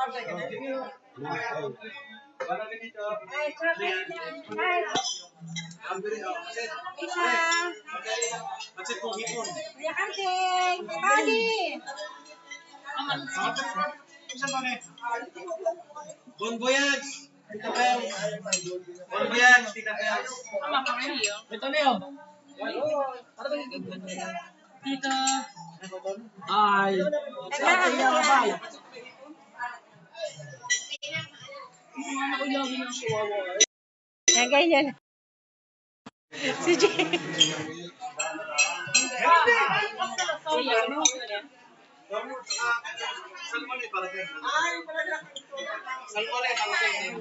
Bon voyage! Tita Pels! Bon voyage, Tita Pels! Ito na yun! Tita! Ay! Yan, ganyan. Si Jay. Salmone para kayo. Salmone para kayo.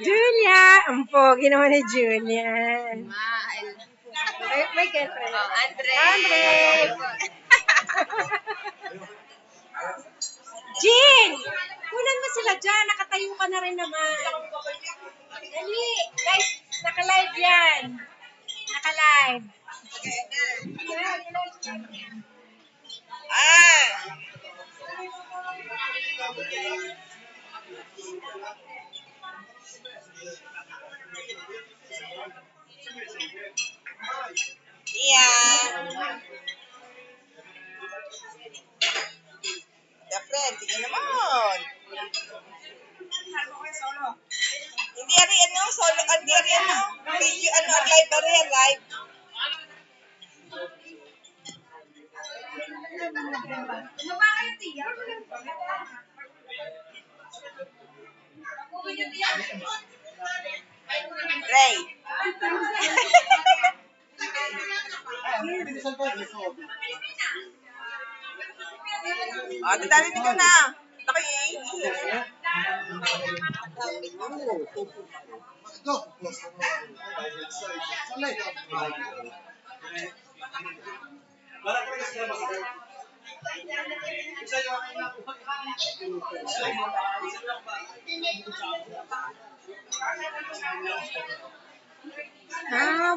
Julia! Ang pogi naman ni Julia. May girlfriend. Andre! Jean! Kunan mo sila dyan. Nakatayo ka na rin naman. Dali! Guys, naka-live yan. Naka-live. Friend, tingnan naman. Hindi ari ano, solo, hindi ari ano, video, ano, live ari, live. Ray. Dali ka na.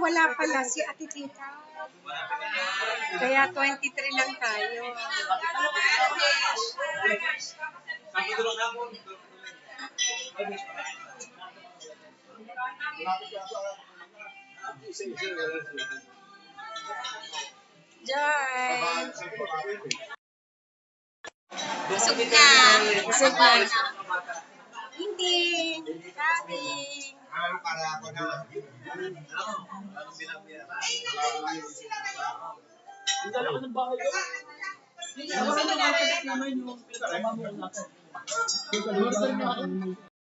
Wala pala si Ate Tita. Kaya 23 lang tayo. Joy! Busog na. Busog na. Hindi. Sabi. Para ako na. Ang dala ko ng bahay yun. Ang dala ko ng bahay yun.